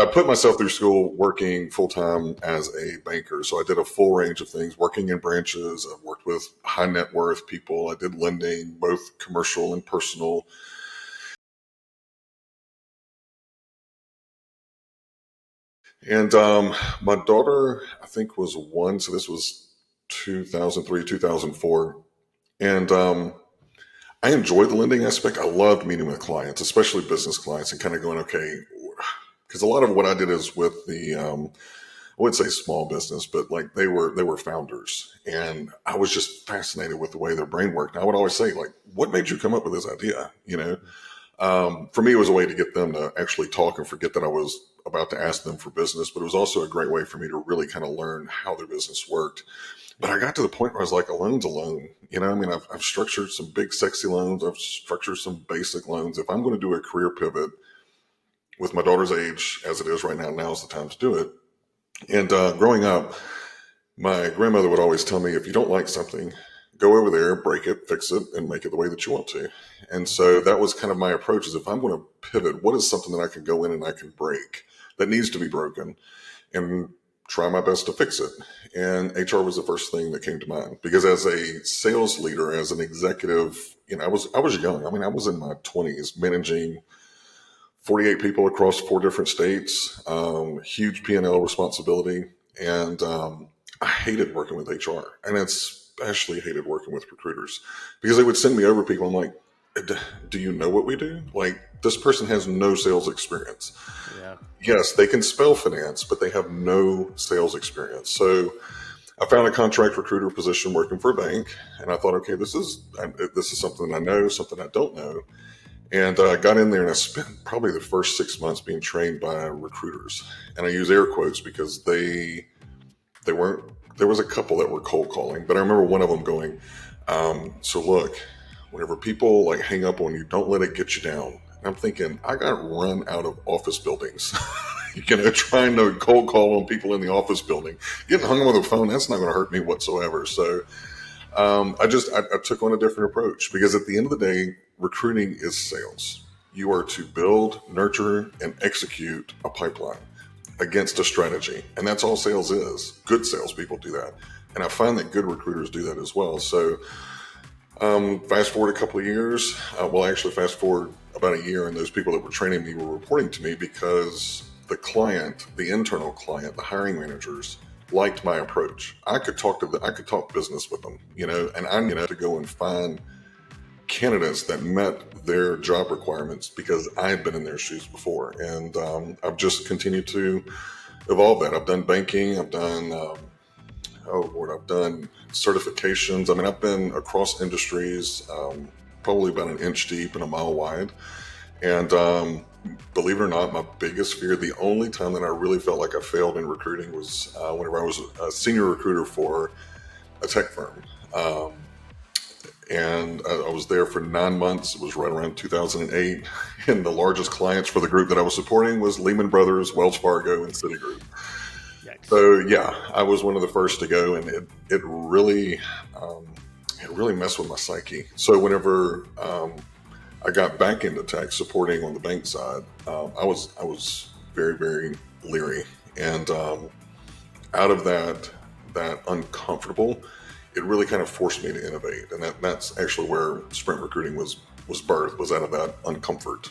I put myself through school working full time as a banker. So I did a full range of things, working in branches. I worked with high net worth people. I did lending, both commercial and personal. And my daughter, I think, was one. So this was 2003, 2004. And I enjoyed the lending aspect. I loved meeting with clients, especially business clients, and kind of going, okay, because a lot of what I did is with the, I wouldn't say small business, but like they were founders, and I was just fascinated with the way their brain worked. And I would always say, like, what made you come up with this idea? For me, it was a way to get them to actually talk and forget that I was about to ask them for business. But it was also a great way for me to really kind of learn how their business worked. But I got to the point where I was like, a loan's a loan. I've structured some big, sexy loans. I've structured some basic loans. If I'm going to do a career pivot with my daughter's age, as it is right now, now's the time to do it. And growing up, my grandmother would always tell me, if you don't like something, go over there, break it, fix it, and make it the way that you want to. And so that was kind of my approach, is if I'm going to pivot, what is something that I can go in and I can break that needs to be broken, and try my best to fix it. And HR was the first thing that came to mind, because as a sales leader, as an executive, I was young. I was in my 20s, managing 48 people across 4 different states, huge P&L responsibility. And I hated working with HR, and especially hated working with recruiters, because they would send me over people. I'm like, do you know what we do? Like, this person has no sales experience. Yeah. Yes, they can spell finance, but they have no sales experience. So I found a contract recruiter position working for a bank, and I thought, okay, this is something I know, something I don't know. And I got in there, and I spent probably the first 6 months being trained by recruiters. And I use air quotes because they weren't, there was a couple that were cold calling, but I remember one of them going, so look, whenever people like hang up on you, don't let it get you down. And I'm thinking, I got run out of office buildings, trying to cold call on people in the office building. Getting hung on the phone, that's not going to hurt me whatsoever. So I took on a different approach, because at the end of the day, recruiting is sales. You are to build, nurture, and execute a pipeline against a strategy. And that's all sales is. Good salespeople do that. And I find that good recruiters do that as well. So fast forward a couple of years, actually fast forward about a year, and those people that were training me were reporting to me, because the client, the internal client, the hiring managers liked my approach. I could talk business with them, and I needed to go and find candidates that met their job requirements, because I had been in their shoes before. And I've just continued to evolve that. I've done banking. I've done, I've done certifications. I've been across industries, probably about an inch deep and a mile wide. And believe it or not, my biggest fear, the only time that I really felt like I failed in recruiting, was whenever I was a senior recruiter for a tech firm. And I was there for 9 months. It was right around 2008. And the largest clients for the group that I was supporting was Lehman Brothers, Wells Fargo, and Citigroup. Yikes. So yeah, I was one of the first to go, and it really messed with my psyche. So whenever I got back into tech, supporting on the bank side, I was very, very leery. And out of that uncomfortable, it really kind of forced me to innovate. And that's actually where Sprint Recruiting was birthed, was out of that uncomfort.